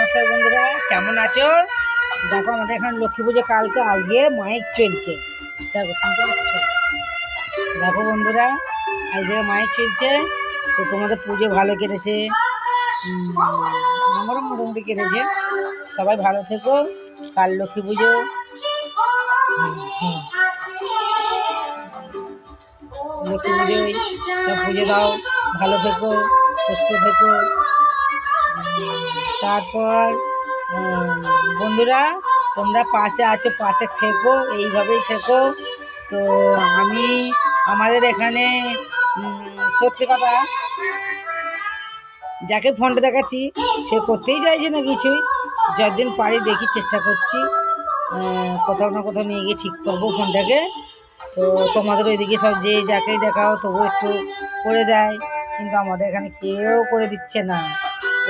নমস্কার বন্ধুরা, কেমন আছো? দেখো আমাদের এখানে লক্ষ্মী পুজো কালকে, আজকে মাইক চলছে। দেখো শুনতে পাচ্ছ? দেখো বন্ধুরা, আজকে মাইক চলছে। তো তোমাদের পুজো ভালো কেটেছে, আমারও মোটামুটি কেটেছে। সবাই ভালো থেকো। কাল লক্ষ্মী পুজো। লক্ষ্মী পুজোয় সব পুজো দাও, ভালো থেকো, সুস্থ থেকো। তারপর বন্ধুরা, তোমরা পাশে আছো, পাশে থেকো, এইভাবেই থেকো। তো আমি আমাদের এখানে সত্যি কথা, যাকে ফোনটা দেখাচ্ছি সে করতেই চাইছে না কিছুই। যতদিন পারি দেখি, চেষ্টা করছি কোথাও না কোথাও নিয়ে গিয়ে ঠিক করবো ফোনটাকে। তো তোমাদের ওইদিকে সব যে যাকেই দেখাও তবু একটু করে দেয়, কিন্তু আমাদের এখানে কেউ করে দিচ্ছে না।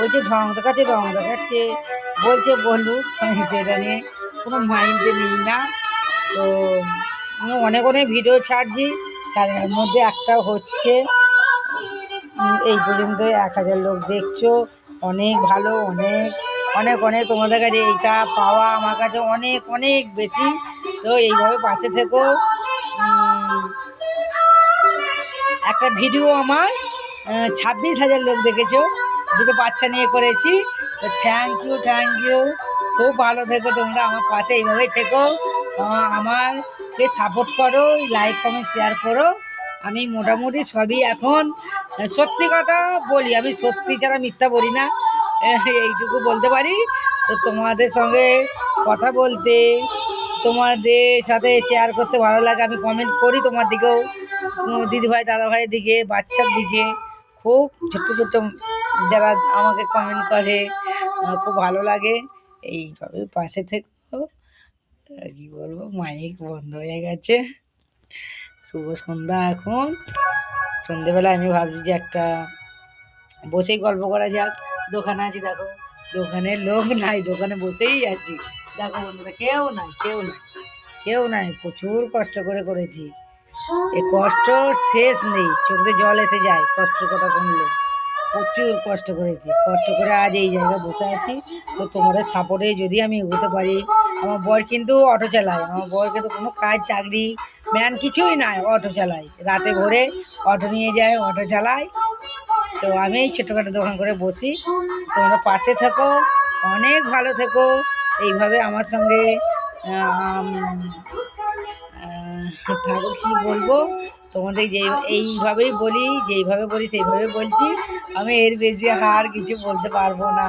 ওই যে ঢং দেখাচ্ছে, বলছে বলুক, আমি সেটা নিয়ে কোনো মাইন্ডে নিই না। তো অনেক ভিডিও ছাড়ছি, এর মধ্যে একটাও হচ্ছে। এই পর্যন্ত 1000 লোক দেখছো, অনেক ভালো, অনেক অনেক অনেক তোমাদের কাছে এইটা পাওয়া আমার কাছে অনেক অনেক বেশি। তো এইভাবে পাশে থেকো। একটা ভিডিও আমার 26,000 লোক দেখেছো, দুটো বাচ্চা নিয়ে করেছি। তো থ্যাংক ইউ, খুব ভালো থেকো তোমরা, আমার পাশে এইভাবেই থেকো, আমাকে সাপোর্ট করো, লাইক কমেন্ট শেয়ার করো। আমি মোটামুটি সবই এখন সত্যি কথা বলি, আমি সত্যি ছাড়া মিথ্যা বলি না, এইটুকু বলতে পারি। তো তোমাদের সঙ্গে কথা বলতে, তোমাদের সাথে শেয়ার করতে ভালো লাগে। আমি কমেন্ট করি তোমার দিকেও, দিদিভাই দাদাভাইয়ের দিকে, বাচ্চার দিকে। খুব ছোট্ট যারা আমাকে কমেন্ট করে, খুব ভালো লাগে। এইভাবে পাশে থেকো। কী বলবো, মাইক বন্ধ হয়ে গেছে। শুভ সন্ধ্যা। এখন সন্ধেবেলা আমি ভাবছি যে একটা বসেই গল্প করা যাক। দোকানে আছি, দেখো দোকানে লোক নাই, দোকানে বসেই আছি। দেখো বন্ধুরা, কেউ নাই। প্রচুর কষ্ট করেছি। এই কষ্ট শেষ নেই, চোখে জল এসে যায় কষ্টের কথা শুনলে। প্রচুর কষ্ট করেছি, কষ্ট করে আজ এই জায়গায় বসে আছি। তো তোমাদের সাপোর্টে যদি আমি এগোতে পারি। আমার বর কিন্তু অটো চালায়, আমার বর কিন্তু কোনো কাজ চাকরি ম্যান কিছুই নাই, অটো চালায়, রাতে ভোরে অটো নিয়ে যায়, অটো চালায়। তো আমি এই ছোটোখাটো দোকান করে বসি। তোমরা পাশে থেকো, অনেক ভালো থেকো। এইভাবে আমার সঙ্গে থাকো। কী বলবো তোমাদের, এইভাবেই বলি, যেইভাবে বলি সেইভাবে বলছি। আমি এর বেশি আর কিছু বলতে পারবো না।